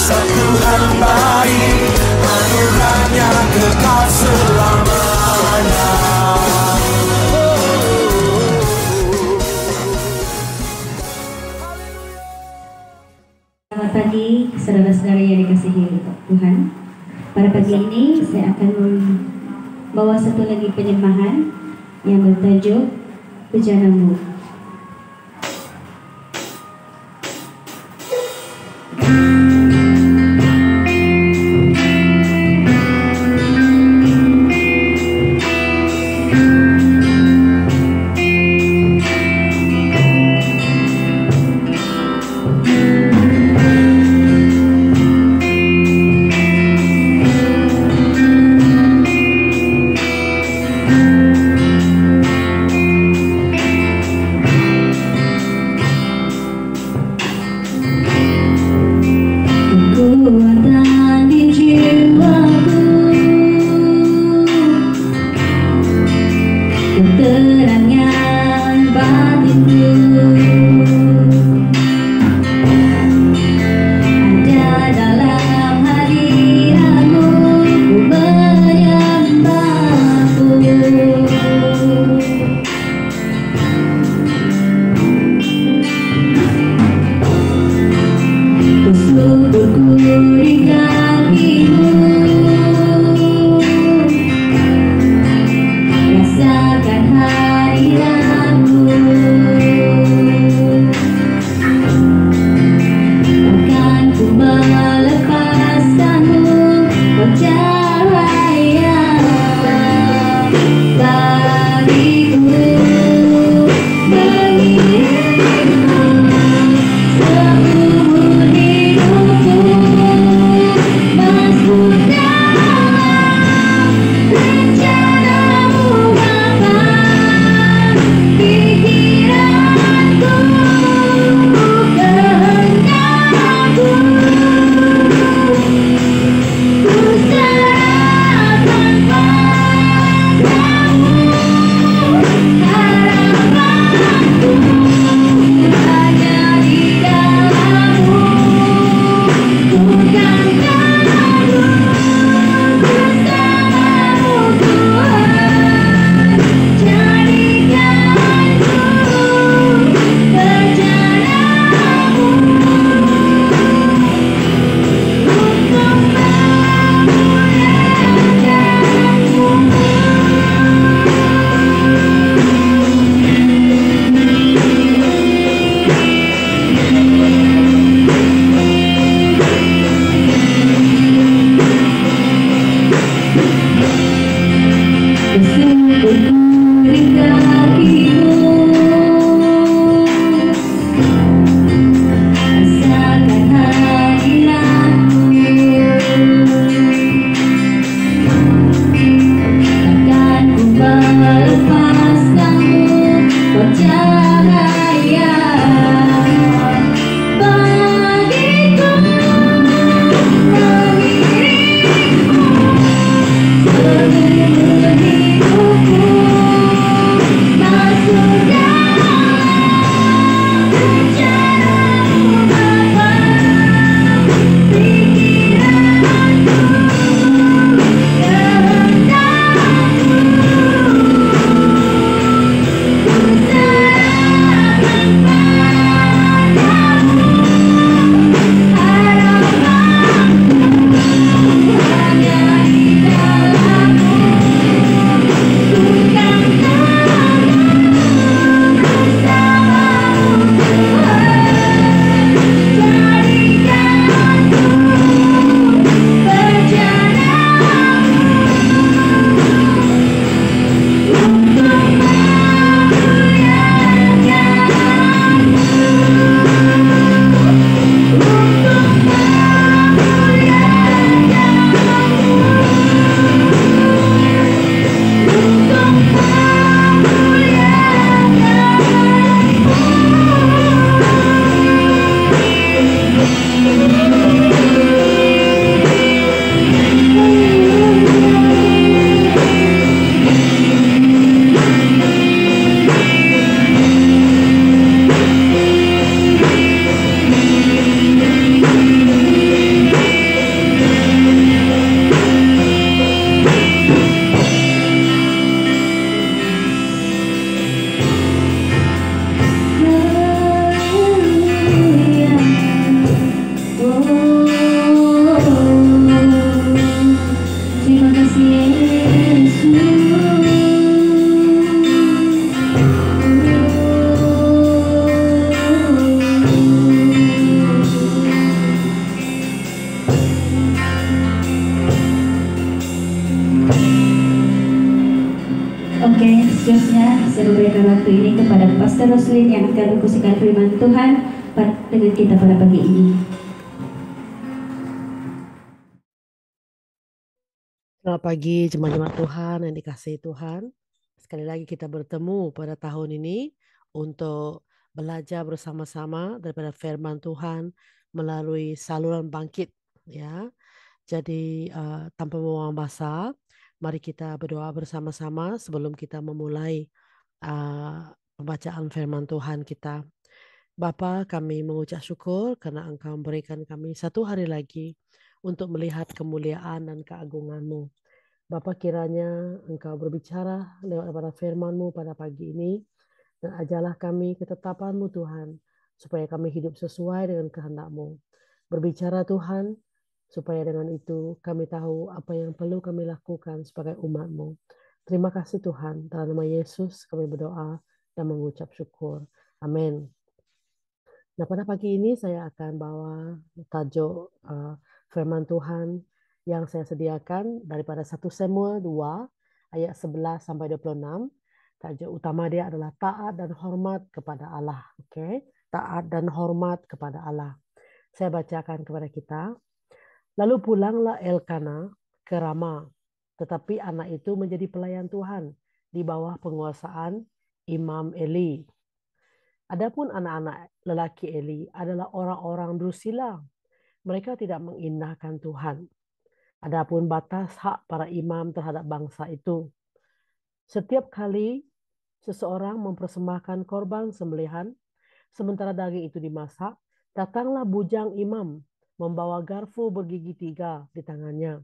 Dasar Tuhan baik, anugerahnya kekal selamanya. Selamat pagi saudara-saudara yang dikasihi Tuhan. Pada pagi ini saya akan membawa satu lagi penyembahan yang bertajuk Bejanamu. seterusnya saya memberikan waktu ini kepada Pastor Roslin yang akan memfokuskan firman Tuhan dengan kita pada pagi ini. Selamat pagi jemaat-jemaat Tuhan yang dikasihi Tuhan. Sekali lagi kita bertemu pada tahun ini untuk belajar bersama-sama daripada firman Tuhan melalui saluran bangkit, ya. Jadi tanpa membuang masa, mari kita berdoa bersama-sama sebelum kita memulai pembacaan firman Tuhan kita. Bapa, kami mengucap syukur karena Engkau memberikan kami satu hari lagi untuk melihat kemuliaan dan keagungan-Mu. Bapa, kiranya Engkau berbicara lewat pada firman-Mu pada pagi ini, dan ajarlah kami ketetapan-Mu Tuhan, supaya kami hidup sesuai dengan kehendak-Mu. Berbicara Tuhan, supaya dengan itu kami tahu apa yang perlu kami lakukan sebagai umat-Mu. Terima kasih Tuhan, dalam nama Yesus kami berdoa dan mengucap syukur. Amin. Nah, pada pagi ini saya akan bawa tajuk firman Tuhan yang saya sediakan daripada 1 Samuel 2 ayat 11 sampai 26. Tajuk utama dia adalah taat dan hormat kepada Allah. Oke, taat dan hormat kepada Allah. Saya bacakan kepada kita. Lalu pulanglah Elkana ke Rama, tetapi anak itu menjadi pelayan Tuhan di bawah penguasaan Imam Eli. Adapun anak-anak lelaki Eli adalah orang-orang Drusilla. Mereka tidak mengindahkan Tuhan. Adapun batas hak para imam terhadap bangsa itu. Setiap kali seseorang mempersembahkan korban sembelihan, sementara daging itu dimasak, datanglah bujang imam membawa garpu bergigi 3 di tangannya.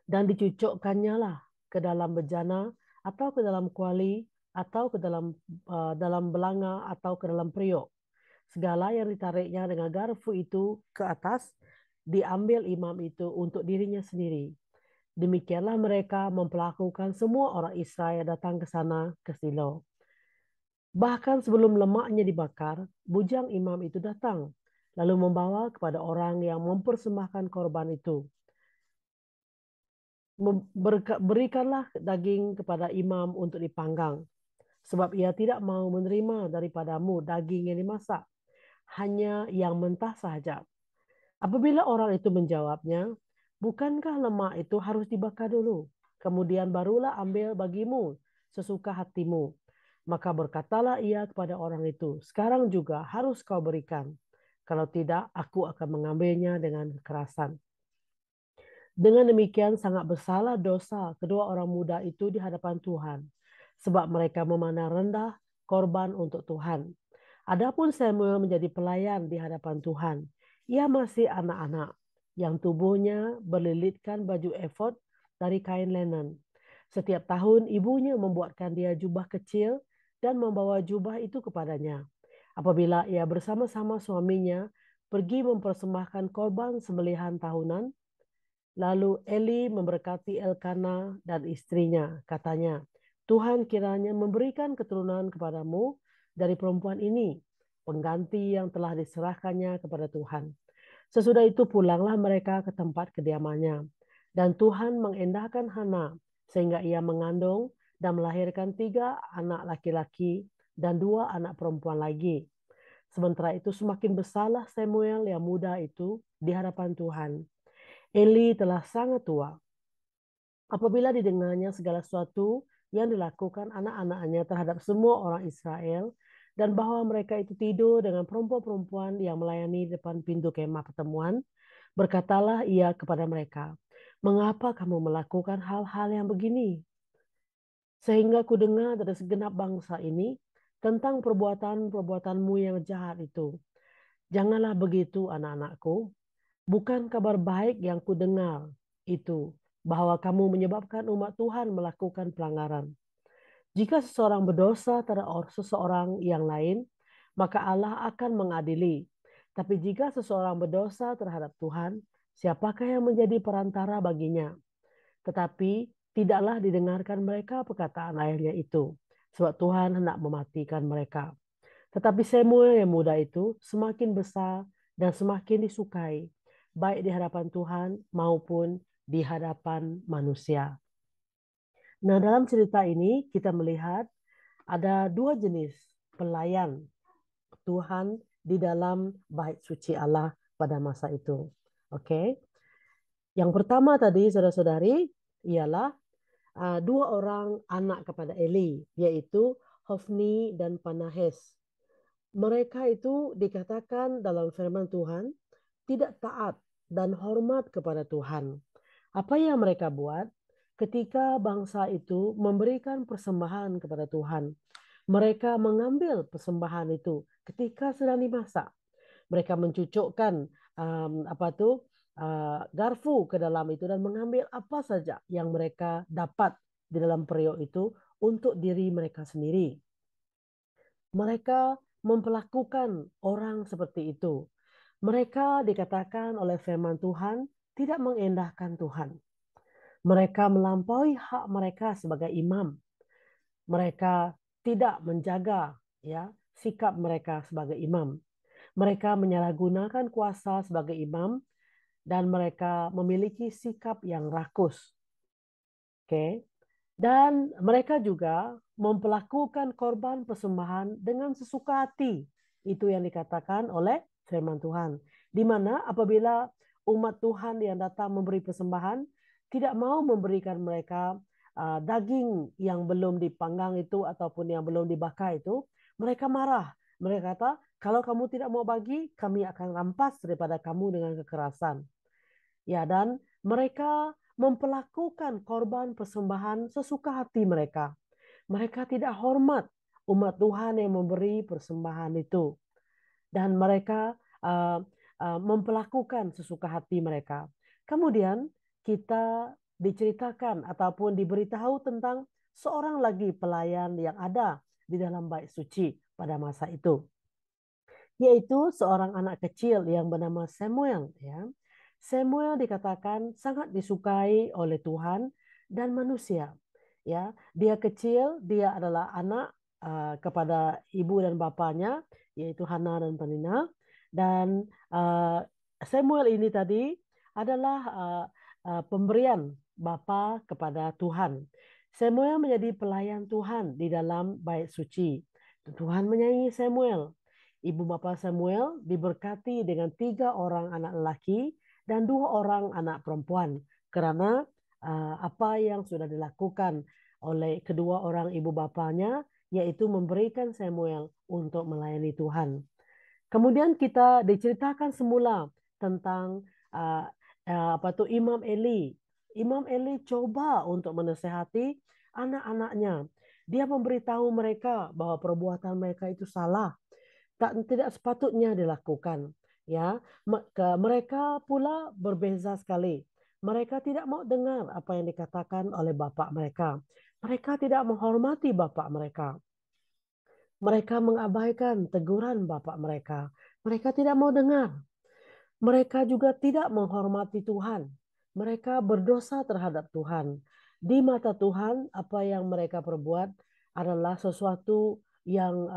Dan dicucukkannya lah ke dalam bejana atau ke dalam kuali atau ke dalam belanga atau ke dalam periuk. Segala yang ditariknya dengan garpu itu ke atas diambil imam itu untuk dirinya sendiri. Demikianlah mereka memperlakukan semua orang Israel datang ke sana ke Silo. Bahkan sebelum lemaknya dibakar, bujang imam itu datang, lalu membawa kepada orang yang mempersembahkan korban itu. Berikanlah daging kepada imam untuk dipanggang, sebab ia tidak mau menerima daripadamu daging yang dimasak, hanya yang mentah saja. Apabila orang itu menjawabnya, bukankah lemak itu harus dibakar dulu, kemudian barulah ambil bagimu sesuka hatimu. Maka berkatalah ia kepada orang itu, sekarang juga harus kau berikan. Kalau tidak, aku akan mengambilnya dengan kekerasan. Dengan demikian sangat bersalah dosa kedua orang muda itu di hadapan Tuhan, sebab mereka memandang rendah korban untuk Tuhan. Adapun Samuel menjadi pelayan di hadapan Tuhan. Ia masih anak-anak yang tubuhnya berlilitkan baju efod dari kain linen. Setiap tahun ibunya membuatkan dia jubah kecil dan membawa jubah itu kepadanya. Apabila ia bersama-sama suaminya pergi mempersembahkan korban sembelihan tahunan, lalu Eli memberkati Elkana dan istrinya. Katanya, Tuhan kiranya memberikan keturunan kepadamu dari perempuan ini, pengganti yang telah diserahkannya kepada Tuhan. Sesudah itu pulanglah mereka ke tempat kediamannya. Dan Tuhan mengendahkan Hana, sehingga ia mengandung dan melahirkan 3 anak laki-laki dan 2 anak perempuan lagi. Sementara itu semakin bersalah Samuel yang muda itu di hadapan Tuhan. Eli telah sangat tua. Apabila didengarnya segala sesuatu yang dilakukan anak-anaknya terhadap semua orang Israel, dan bahwa mereka itu tidur dengan perempuan-perempuan yang melayani di depan pintu kemah pertemuan, berkatalah ia kepada mereka, mengapa kamu melakukan hal-hal yang begini? Sehingga ku dengar dari segenap bangsa ini tentang perbuatan-perbuatanmu yang jahat itu. Janganlah begitu anak-anakku. Bukan kabar baik yang kudengar itu, bahwa kamu menyebabkan umat Tuhan melakukan pelanggaran. Jika seseorang berdosa terhadap seseorang yang lain, maka Allah akan mengadili. Tapi jika seseorang berdosa terhadap Tuhan, siapakah yang menjadi perantara baginya? Tetapi tidaklah didengarkan mereka perkataan ayahnya itu, sebab Tuhan hendak mematikan mereka. Tetapi Samuel yang muda itu semakin besar dan semakin disukai, baik di hadapan Tuhan maupun di hadapan manusia. Nah, dalam cerita ini kita melihat ada dua jenis pelayan Tuhan di dalam bait suci Allah pada masa itu. Oke. Yang pertama tadi saudara-saudari ialah dua orang anak kepada Eli, yaitu Hofni dan Panahes. Mereka itu dikatakan dalam firman Tuhan tidak taat dan hormat kepada Tuhan. Apa yang mereka buat ketika bangsa itu memberikan persembahan kepada Tuhan? Mereka mengambil persembahan itu ketika sedang dimasak. Mereka mencucukkan garpu ke dalam itu dan mengambil apa saja yang mereka dapat di dalam periuk itu untuk diri mereka sendiri. Mereka memperlakukan orang seperti itu. Mereka dikatakan oleh firman Tuhan tidak mengendahkan Tuhan. Mereka melampaui hak mereka sebagai imam. Mereka tidak menjaga sikap mereka sebagai imam. Mereka menyalahgunakan kuasa sebagai imam dan mereka memiliki sikap yang rakus. Oke. Dan mereka juga memperlakukan korban persembahan dengan sesuka hati. Itu yang dikatakan oleh firman Tuhan. Di mana apabila umat Tuhan yang datang memberi persembahan tidak mau memberikan mereka daging yang belum dipanggang itu ataupun yang belum dibakar itu, mereka marah. Mereka kata, kalau kamu tidak mau bagi, kami akan rampas daripada kamu dengan kekerasan. Ya, dan mereka memperlakukan korban persembahan sesuka hati mereka. Mereka tidak hormat umat Tuhan yang memberi persembahan itu. Dan mereka memperlakukan sesuka hati mereka. Kemudian kita diceritakan ataupun diberitahu tentang seorang lagi pelayan yang ada di dalam bait suci pada masa itu, yaitu seorang anak kecil yang bernama Samuel. Ya. Samuel dikatakan sangat disukai oleh Tuhan dan manusia. Ya, dia kecil, dia adalah anak kepada ibu dan bapaknya, yaitu Hana dan Penina. Dan Samuel ini tadi adalah pemberian bapa kepada Tuhan. Samuel menjadi pelayan Tuhan di dalam bait suci. Tuhan menyayangi Samuel. Ibu bapa Samuel diberkati dengan 3 orang anak lelaki dan 2 orang anak perempuan karena apa yang sudah dilakukan oleh kedua orang ibu bapanya, yaitu memberikan Samuel untuk melayani Tuhan. Kemudian kita diceritakan semula tentang Imam Eli. Imam Eli coba untuk menasehati anak-anaknya. Dia memberitahu mereka bahwa perbuatan mereka itu salah, tidak sepatutnya dilakukan. Ya, mereka pula berbeza sekali. Mereka tidak mau dengar apa yang dikatakan oleh bapak mereka. Mereka tidak menghormati bapak mereka. Mereka mengabaikan teguran bapak mereka. Mereka tidak mau dengar. Mereka juga tidak menghormati Tuhan. Mereka berdosa terhadap Tuhan. Di mata Tuhan, apa yang mereka perbuat adalah sesuatu yang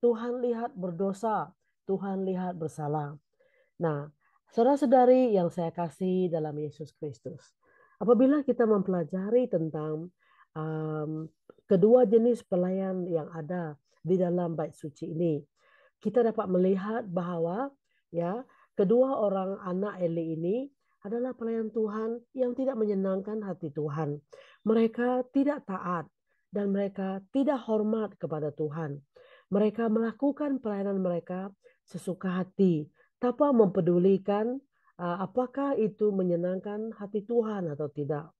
Tuhan lihat berdosa, Tuhan lihat bersalah. Nah, saudara-saudari yang saya kasih dalam Yesus Kristus, apabila kita mempelajari tentang kedua jenis pelayan yang ada di dalam bait suci ini, kita dapat melihat bahwa ya kedua orang anak Eli ini adalah pelayan Tuhan yang tidak menyenangkan hati Tuhan. Mereka tidak taat dan mereka tidak hormat kepada Tuhan. Mereka melakukan pelayanan mereka sesuka hati, tanpa mempedulikan apakah itu menyenangkan hati Tuhan atau tidak.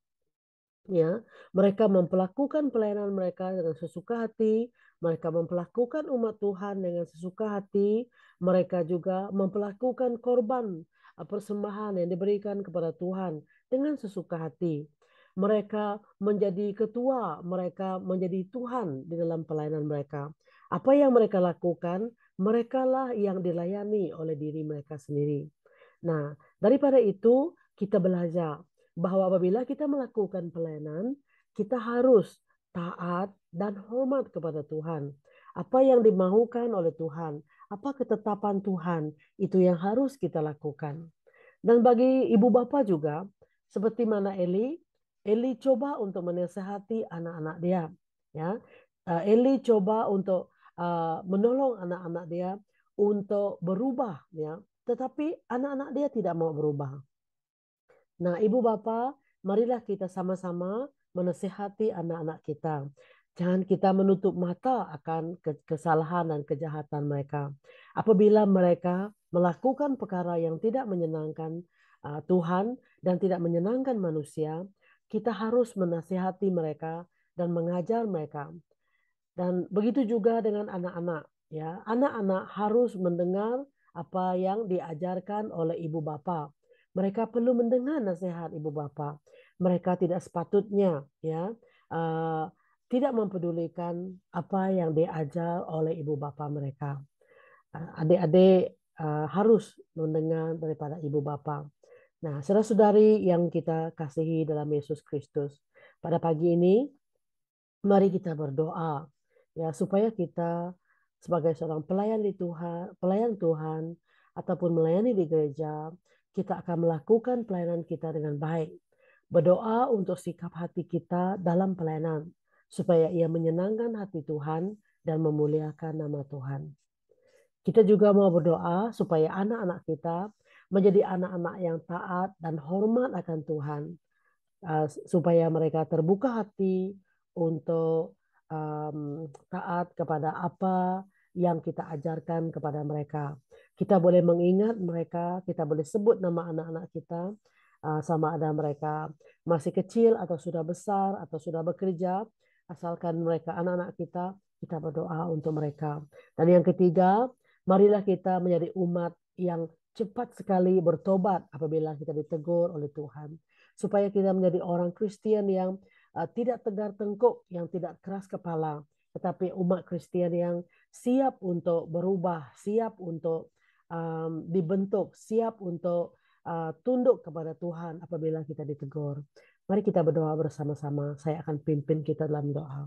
Ya, mereka memperlakukan pelayanan mereka dengan sesuka hati, mereka memperlakukan umat Tuhan dengan sesuka hati, mereka juga memperlakukan korban persembahan yang diberikan kepada Tuhan dengan sesuka hati. Mereka menjadi ketua, mereka menjadi Tuhan di dalam pelayanan mereka. Apa yang mereka lakukan, merekalah yang dilayani oleh diri mereka sendiri. Nah, daripada itu kita belajar bahwa apabila kita melakukan pelayanan, kita harus taat dan hormat kepada Tuhan. Apa yang dimaukan oleh Tuhan, apa ketetapan Tuhan, itu yang harus kita lakukan. Dan bagi ibu bapa juga, seperti mana Eli, Eli coba untuk menasehati anak-anak dia, ya. Eli coba untuk menolong anak-anak dia untuk berubah, ya. Tetapi anak-anak dia tidak mau berubah. Nah, ibu bapa, marilah kita sama-sama menasehati anak-anak kita. Jangan kita menutup mata akan kesalahan dan kejahatan mereka. Apabila mereka melakukan perkara yang tidak menyenangkan Tuhan dan tidak menyenangkan manusia, kita harus menasehati mereka dan mengajar mereka. Dan begitu juga dengan anak-anak, ya. Anak-anak harus mendengar apa yang diajarkan oleh ibu bapa. Mereka perlu mendengar nasihat ibu bapa. Mereka tidak sepatutnya, ya, uh, tidak mempedulikan apa yang diajar oleh ibu bapa mereka. Adik-adik harus mendengar daripada ibu bapa. Nah, saudara-saudari yang kita kasihi dalam Yesus Kristus, pada pagi ini mari kita berdoa, ya, supaya kita sebagai seorang pelayan di Tuhan, pelayan Tuhan ataupun melayani di gereja, kita akan melakukan pelayanan kita dengan baik. Berdoa untuk sikap hati kita dalam pelayanan supaya ia menyenangkan hati Tuhan dan memuliakan nama Tuhan. Kita juga mau berdoa supaya anak-anak kita menjadi anak-anak yang taat dan hormat akan Tuhan, supaya mereka terbuka hati untuk taat kepada apa yang kita ajarkan kepada mereka. Kita boleh mengingat mereka, kita boleh sebut nama anak-anak kita, sama ada mereka masih kecil atau sudah besar atau sudah bekerja, asalkan mereka anak-anak kita berdoa untuk mereka. Dan yang ketiga, marilah kita menjadi umat yang cepat sekali bertobat apabila kita ditegur oleh Tuhan. Supaya kita menjadi orang Kristen yang tidak tegar tengkuk, yang tidak keras kepala, tetapi umat Kristen yang siap untuk berubah, siap untuk dibentuk, siap untuk tunduk kepada Tuhan apabila kita ditegur. Mari kita berdoa bersama-sama. Saya akan pimpin kita dalam doa.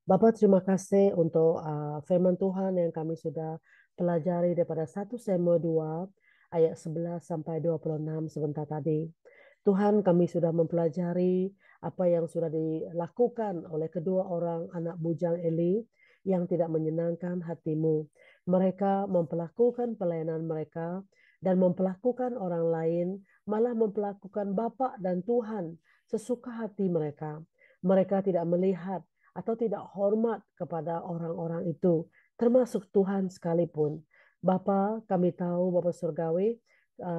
Bapak, terima kasih untuk firman Tuhan yang kami sudah pelajari daripada 1 Samuel 2 ayat 11 sampai 26 sebentar tadi. Tuhan, kami sudah mempelajari apa yang sudah dilakukan oleh kedua orang anak bujang Eli yang tidak menyenangkan hatimu. Mereka memperlakukan pelayanan mereka dan memperlakukan orang lain, malah memperlakukan Bapa dan Tuhan sesuka hati mereka. Mereka tidak melihat atau tidak hormat kepada orang-orang itu, termasuk Tuhan sekalipun. Bapa, kami tahu Bapa Surgawi,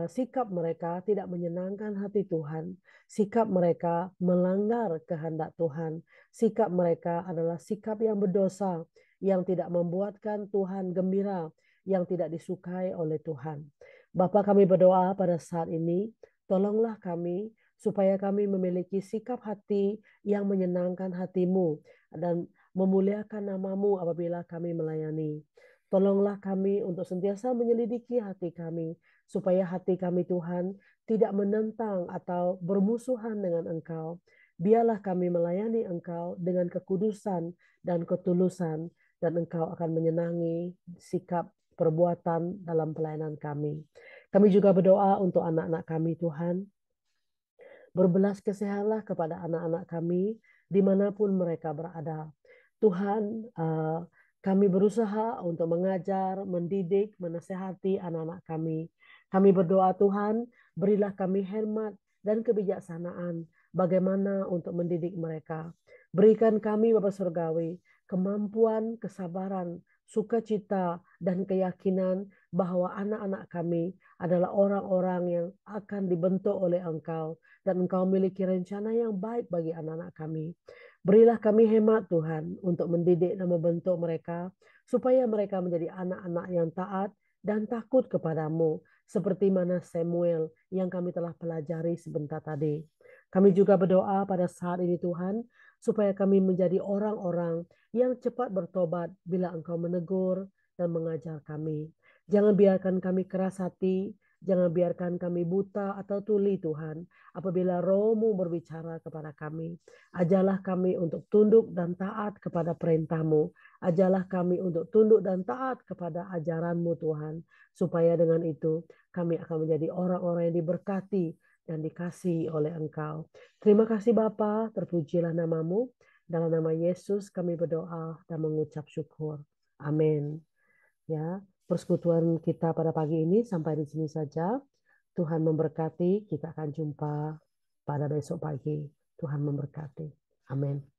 sikap mereka tidak menyenangkan hati Tuhan. Sikap mereka melanggar kehendak Tuhan. Sikap mereka adalah sikap yang berdosa, yang tidak membuatkan Tuhan gembira, yang tidak disukai oleh Tuhan. Bapa, kami berdoa pada saat ini, tolonglah kami supaya kami memiliki sikap hati yang menyenangkan hatimu dan memuliakan namamu apabila kami melayani. Tolonglah kami untuk sentiasa menyelidiki hati kami, supaya hati kami Tuhan tidak menentang atau bermusuhan dengan Engkau. Biarlah kami melayani Engkau dengan kekudusan dan ketulusan, dan Engkau akan menyenangi sikap perbuatan dalam pelayanan kami. Kami juga berdoa untuk anak-anak kami Tuhan. Berbelas kasihanlah kepada anak-anak kami dimanapun mereka berada. Tuhan, kami berusaha untuk mengajar, mendidik, menasehati anak-anak kami. Kami berdoa Tuhan, berilah kami hikmat dan kebijaksanaan bagaimana untuk mendidik mereka. Berikan kami Bapa Surgawi kemampuan, kesabaran, sukacita, dan keyakinan bahwa anak-anak kami adalah orang-orang yang akan dibentuk oleh Engkau, dan Engkau memiliki rencana yang baik bagi anak-anak kami. Berilah kami hemat Tuhan untuk mendidik dan membentuk mereka, supaya mereka menjadi anak-anak yang taat dan takut kepadamu, seperti mana Samuel yang kami telah pelajari sebentar tadi. Kami juga berdoa pada saat ini Tuhan, supaya kami menjadi orang-orang yang cepat bertobat bila Engkau menegur dan mengajar kami. Jangan biarkan kami keras hati, jangan biarkan kami buta atau tuli Tuhan, apabila Roh-Mu berbicara kepada kami. Ajarlah kami untuk tunduk dan taat kepada perintah-Mu. Ajarlah kami untuk tunduk dan taat kepada ajaran-Mu Tuhan, supaya dengan itu kami akan menjadi orang-orang yang diberkati yang dikasihi oleh Engkau. Terima kasih Bapa, terpujilah namamu. Dalam nama Yesus kami berdoa dan mengucap syukur. Amin. Ya, persekutuan kita pada pagi ini sampai di sini saja. Tuhan memberkati, kita akan jumpa pada besok pagi. Tuhan memberkati. Amin.